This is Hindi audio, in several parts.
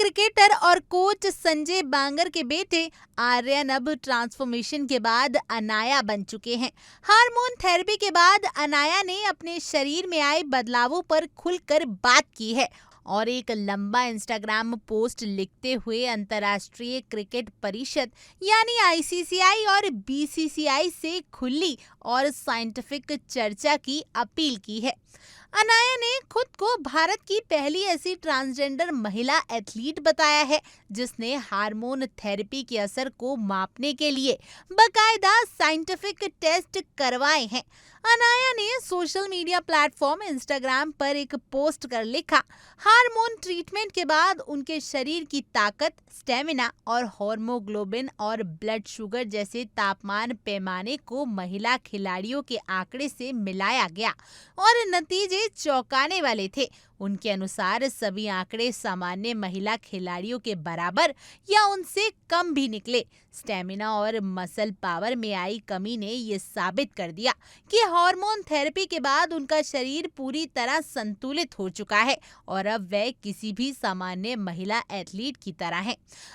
क्रिकेटर और कोच संजय बांगर के बेटे आर्यन अब ट्रांसफॉर्मेशन के बाद अनाया बन चुके हैं। हार्मोन थेरेपी के बाद अनाया ने अपने शरीर में आए बदलावों पर खुलकर बात की है और एक लंबा इंस्टाग्राम पोस्ट लिखते हुए अंतर्राष्ट्रीय क्रिकेट परिषद यानी आईसीसीआई और बीसीसीआई से खुली और साइंटिफिक चर्चा की अपील की है। अनाया ने खुद को भारत की पहली ऐसी ट्रांसजेंडर महिला एथलीट बताया है जिसने हार्मोन थेरेपी के असर को मापने के लिए बकायदा साइंटिफिक टेस्ट करवाए हैं। अनाया ने सोशल मीडिया प्लेटफॉर्म इंस्टाग्राम पर एक पोस्ट कर लिखा, हार्मोन ट्रीटमेंट के बाद उनके शरीर की ताकत, स्टेमिना और हार्मोग्लोबिन और ब्लड शुगर जैसे तापमान पैमाने को महिला खिलाड़ियों के आंकड़े से मिलाया गया और नतीजे चौंकाने वाले थे। उनके अनुसार सभी आंकड़े सामान्य महिला खिलाड़ियों के बराबर या उनसे कम भी निकले। स्टेमिना और मसल पावर में आई कमी ने ये साबित कर दिया कि हार्मोन थेरेपी के बाद उनका शरीर पूरी तरह संतुलित हो चुका है और अब वह किसी भी सामान्य महिला एथलीट की तरह है।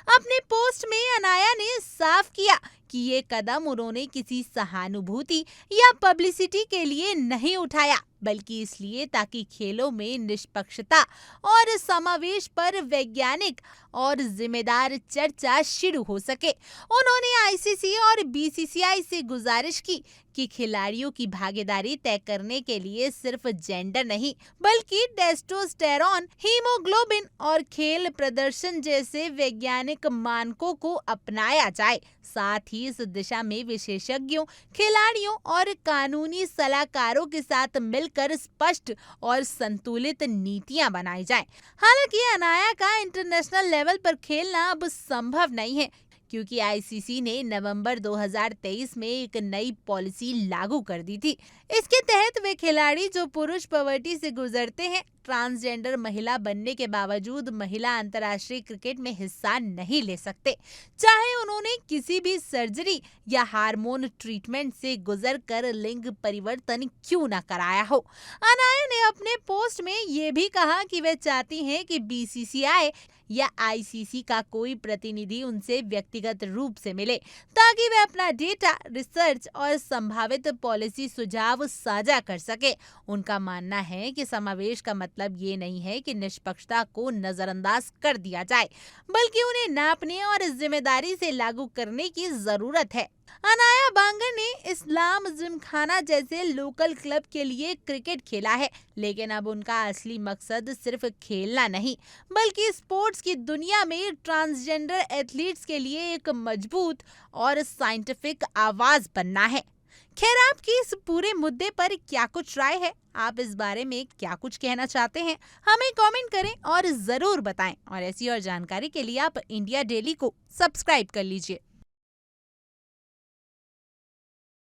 अपने पोस्ट में अनाया ने साफ किया कि ये कदम उन्होंने किसी सहानुभूति या पब्लिसिटी के लिए नहीं उठाया, बल्कि इसलिए ताकि खेलों में निष्पक्षता और समावेश पर वैज्ञानिक और जिम्मेदार चर्चा शुरू हो सके। उन्होंने आईसीसी और बीसीसीआई से गुजारिश की कि खिलाड़ियों की भागीदारी तय करने के लिए सिर्फ जेंडर नहीं, बल्कि टेस्टोस्टेरॉन, हीमोग्लोबिन और खेल प्रदर्शन जैसे वैज्ञानिक मानकों को अपनाया जाए। साथ ही इस दिशा में विशेषज्ञों, खिलाड़ियों और कानूनी सलाहकारों के साथ मिलकर स्पष्ट और संतुलित नीतियां बनाई जाएं। हालांकि अनाया का इंटरनेशनल लेवल पर खेलना अब संभव नहीं है क्योंकि आईसीसी ने नवंबर 2023 में एक नई पॉलिसी लागू कर दी थी। इसके तहत वे खिलाड़ी जो पुरुष पवर्टी से गुजरते हैं, ट्रांसजेंडर महिला बनने के बावजूद महिला अंतर्राष्ट्रीय क्रिकेट में हिस्सा नहीं ले सकते, चाहे उन्होंने किसी भी सर्जरी या हार्मोन ट्रीटमेंट से गुजरकर लिंग परिवर्तन क्यों न कराया हो। अनाया ने अपने पोस्ट में ये भी कहा कि वे चाहती हैं कि बीसीसीआई या आईसीसी का कोई प्रतिनिधि उनसे व्यक्तिगत रूप से मिले ताकि वे अपना डेटा, रिसर्च और संभावित पॉलिसी सुझाव साझा कर सके। उनका मानना है कि समावेश का मतलब ये नहीं है कि निष्पक्षता को नजरअंदाज कर दिया जाए, बल्कि उन्हें नापने और जिम्मेदारी से लागू करने की जरूरत है। अनाया बांगर ने इस्लाम जिमखाना जैसे लोकल क्लब के लिए क्रिकेट खेला है, लेकिन अब उनका असली मकसद सिर्फ खेलना नहीं, बल्कि स्पोर्ट्स की दुनिया में ट्रांसजेंडर एथलीट्स के लिए एक मजबूत और साइंटिफिक आवाज बनना है। खैर, आपकी इस पूरे मुद्दे पर क्या कुछ राय है? आप इस बारे में क्या कुछ कहना चाहते हैं? हमें कमेंट करें और जरूर बताएं। और ऐसी और जानकारी के लिए आप इंडिया डेली को सब्सक्राइब कर लीजिए।